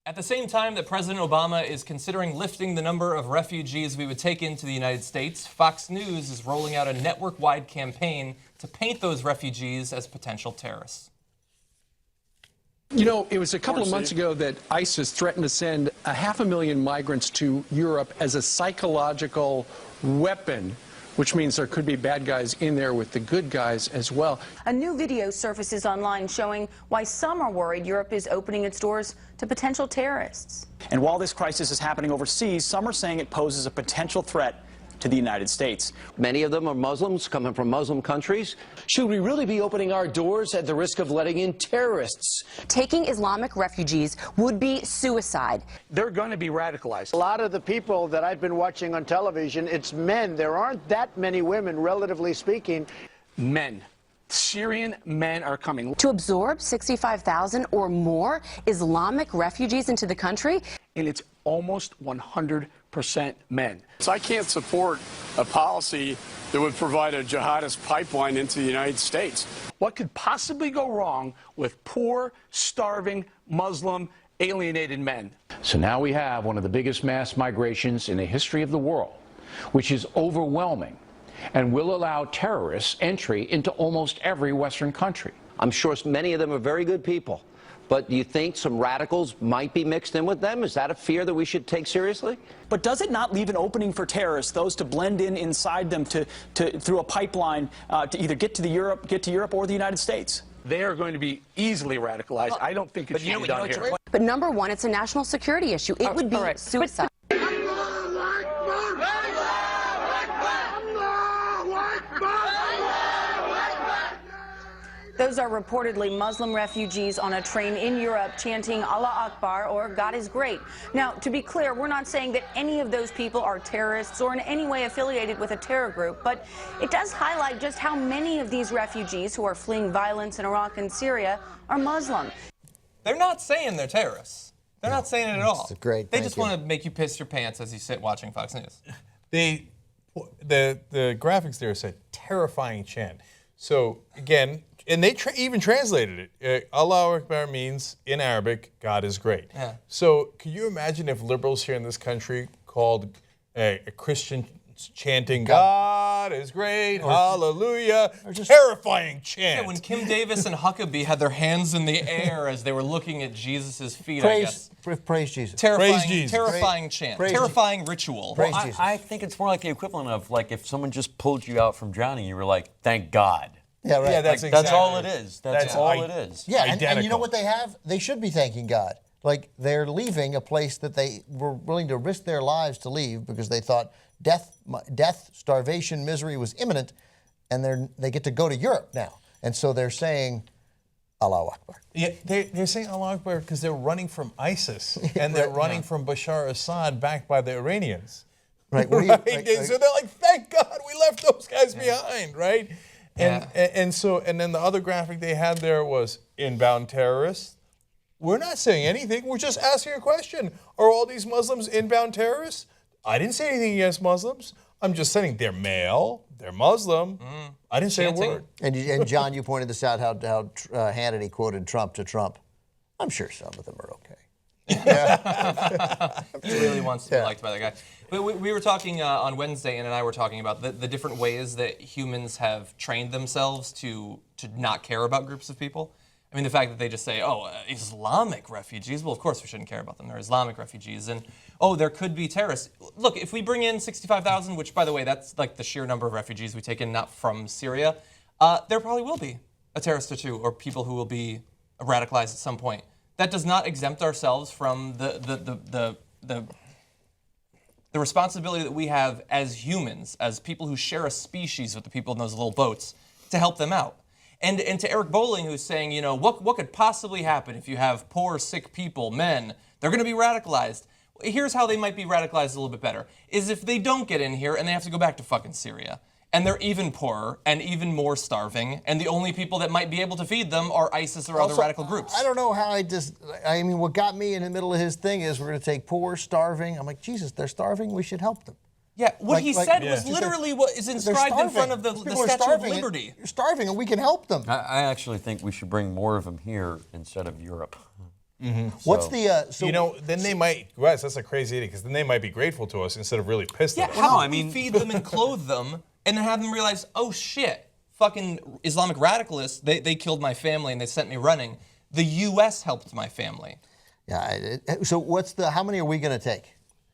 At the same time that President Obama is considering lifting the number of refugees we would take into the United States, Fox News is rolling out a network-wide campaign to paint those refugees as potential terrorists. You know, it was a couple of months ago that ISIS threatened to send 500,000 migrants to Europe as a psychological weapon, which means there could be bad guys in there with the good guys as well. A new video surfaces online showing why some are worried Europe is opening its doors to potential terrorists. And while this crisis is happening overseas, some are saying it poses a potential threat to the United States. Many of them are Muslims coming from Muslim countries. Should we really be opening our doors at the risk of letting in terrorists? Taking Islamic refugees would be suicide. They're going to be radicalized. A lot of the people that I've been watching on television, it's men. There aren't that many women, relatively speaking. Men. Syrian men are coming. To absorb 65,000 or more Islamic refugees into the country? And it's almost 100% men. So I can't support a policy that would provide a jihadist pipeline into the United States. What could possibly go wrong with poor, starving, Muslim, alienated men? So now we have one of the biggest mass migrations in the history of the world, which is overwhelming and will allow terrorists entry into almost every Western country. I'm sure many of them are very good people, but do you think some radicals might be mixed in with them? Is that a fear that we should take seriously? But does it not leave an opening for terrorists, those to blend in inside them through a pipeline to either get to Europe or the United States? They are going to be easily radicalized. I don't think it should be done here. But number one, it's a national security issue. It would be suicide. Those are reportedly Muslim refugees on a train in Europe chanting Allah Akbar or God is great. Now, to be clear, we're not saying that any of those people are terrorists or in any way affiliated with a terror group, but it does highlight just how many of these refugees who are fleeing violence in Iraq and Syria are Muslim. They're not saying they're terrorists. They're not saying it at all. That's great. They just want to make you piss your pants as you sit watching Fox News. The graphics there said terrifying chant. So again, and they even translated it. Allahu Akbar means in Arabic, God is great. Yeah. So can you imagine if liberals here in this country called a Christian chanting God is great, hallelujah, terrifying chant. Yeah, when Kim Davis and Huckabee had their hands in the air as they were looking at Jesus' feet, I guess. Praise Jesus. Terrifying chant. Terrifying ritual. Praise Jesus. I think it's more like the equivalent of like if someone just pulled you out from drowning, you were like, thank God. Yeah, right. Yeah, that's That's all it is. That's all it is. Yeah, and you know what they have? They should be thanking God. Like, they're leaving a place that they were willing to risk their lives to leave because they thought death, starvation, misery was imminent, and they get to go to Europe now. And so they're saying, Allahu Akbar. Yeah, they're saying Allahu Akbar because they're running from ISIS, and they're running from Bashar Assad backed by the Iranians. Right. So they're like, thank God we left those guys behind, right? And then the other graphic they had there was inbound terrorists. We're not saying anything. We're just asking a question. Are all these Muslims inbound terrorists? I didn't say anything against Muslims. I'm just saying they're male, they're Muslim. I didn't say a word. And John, you pointed this out, how Hannity quoted Trump to Trump. I'm sure some of them are okay. He really wants to be liked by that guy. But we were talking on Wednesday, Ann and I were talking about the different ways that humans have trained themselves to not care about groups of people. I mean, the fact that they just say, Islamic refugees, well, of course we shouldn't care about them. They're Islamic refugees. And, there could be terrorists. Look, if we bring in 65,000, which, by the way, that's like the sheer number of refugees we take in, not from Syria, there probably will be a terrorist or two or people who will be radicalized at some point. That does not exempt ourselves from the responsibility that we have as humans, as people who share a species with the people in those little boats, to help them out. And to Eric Bolling, who's saying, what could possibly happen if you have poor, sick people, men? They're going to be radicalized. Here's how they might be radicalized a little bit better, is if they don't get in here and they have to go back to fucking Syria. And they're even poorer and even more starving, and the only people that might be able to feed them are ISIS or other radical groups. I don't know how I mean, what got me in the middle of his thing is we're going to take poor, starving. I'm like, Jesus, they're starving, we should help them. Yeah, what he said was literally what is inscribed in front of the Statue of Liberty. You're starving, and we can help them. I actually think we should bring more of them here instead of Europe. What's the so you know, then they might, Wes, that's a crazy idea, because then they might be grateful to us instead of really pissed Yeah, at us. how about we feed them and clothe them, and then have them realize, oh shit, fucking Islamic radicalists, they killed my family and they sent me running. The U.S. helped my family. Yeah. So what's the? How many are we going to take?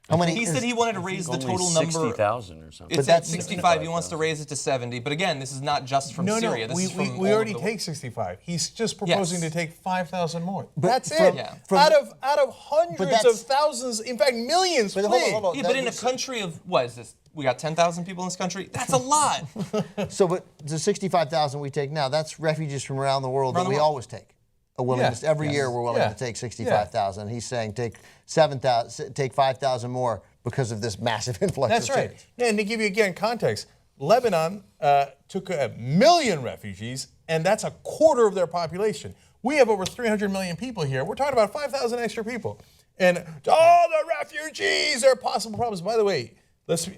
How many? He said he wanted to raise the total number. 60,000 or something. It's at 65. He wants to raise it to 70. But again, this is not just from Syria. This is from we all already over the take 65. He's just proposing to take 5,000 more. But That's from- it. Yeah. Out of hundreds of thousands, in fact, millions. But fleeing. hold on. Yeah, but in a country of, what is this? We got 10,000 people in this country? That's a lot. So, but the 65,000 we take now, that's refugees from around the world Around that the we world. always take. Every year we're willing to take 65,000. He's saying take 7,000, take 5,000 more because of this massive influx. That's of right. Syrians. Yeah, and to give you again context, Lebanon took 1 million refugees, and that's a quarter of their population. We have over 300 million people here. We're talking about 5,000 extra people. And all the refugees are possible problems. By the way,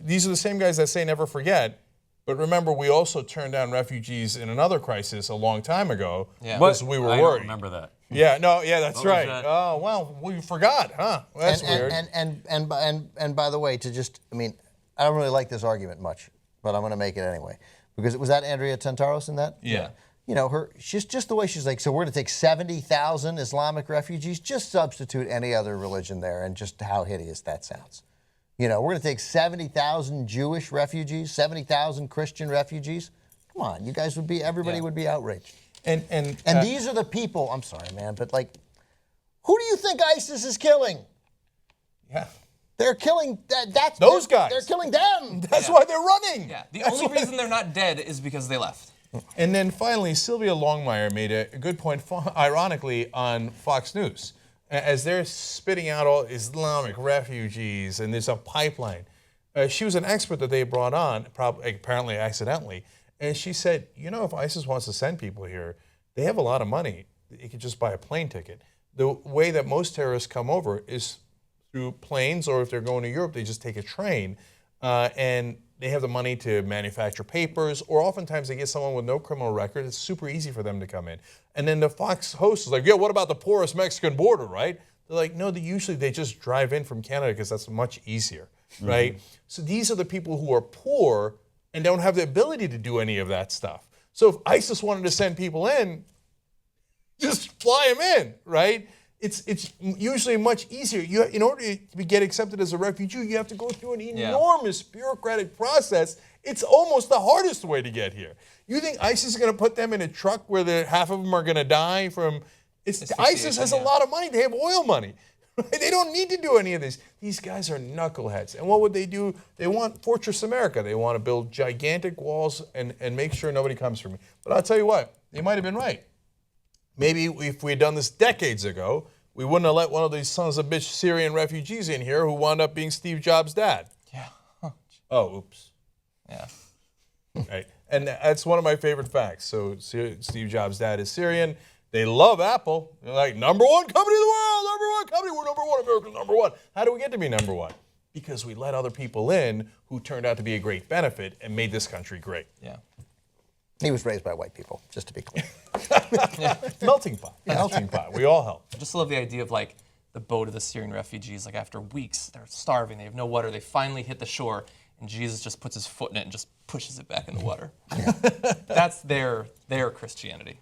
these are the same guys that say never forget. But remember, we also turned down refugees in another crisis a long time ago because we were I worried. don't remember that. Yeah, that's What was right. that? Oh, well, we forgot, huh? Well, that's weird. And by the way, I don't really like this argument much, but I'm going to make it anyway. Because was that Andrea Tantaros in that? Yeah. You know, she's just the way she's like, so we're going to take 70,000 Islamic refugees, just substitute any other religion there, and just how hideous that sounds. You know, we're going to take 70,000 Jewish refugees, 70,000 Christian refugees. Come on, you guys everybody would be outraged. And these are the people, I'm sorry, man, but like, who do you think ISIS is killing? Yeah. They're killing, those guys. They're killing them. That's why they're running. Yeah. The only reason they're not dead is because they left. And then finally, Sylvia Longmire made a good point, ironically, on Fox News. As they're spitting out all Islamic refugees and there's a pipeline. She was an expert that they brought on, apparently accidentally, and she said, you know, if ISIS wants to send people here, they have a lot of money. They could just buy a plane ticket. The way that most terrorists come over is through planes, or if they're going to Europe, they just take a train, and they have the money to manufacture papers, or oftentimes they get someone with no criminal record. It's super easy for them to come in. And then the Fox host is like, yeah, what about the porous Mexican border, right? They're like, no, usually they just drive in from Canada because that's much easier, right? So these are the people who are poor and don't have the ability to do any of that stuff. So if ISIS wanted to send people in, just fly them in, right? It's usually much easier. In order to get accepted as a refugee, you have to go through an enormous bureaucratic process. It's almost the hardest way to get here. You think ISIS is going to put them in a truck where half of them are going to die from? ISIS has a lot of money. They have oil money. They don't need to do any of this. These guys are knuckleheads. And what would they do? They want Fortress America. They want to build gigantic walls and make sure nobody comes for me. But I'll tell you what, they might have been right. Maybe if we had done this decades ago, we wouldn't have let one of these sons of bitch Syrian refugees in here who wound up being Steve Jobs' dad. Yeah. Oh, oops. Yeah. Right. And that's one of my favorite facts. So Steve Jobs' dad is Syrian. They love Apple. They're like, #1 company in the world, #1 company. We're #1, America's #1. How do we get to be #1? Because we let other people in who turned out to be a great benefit and made this country great. Yeah. He was raised by white people, just to be clear. Melting pot. Melting pot. We all help. I just love the idea of like the boat of the Syrian refugees. Like after weeks, they're starving. They have no water. They finally hit the shore, and Jesus just puts his foot in it and just pushes it back in the water. That's their Christianity.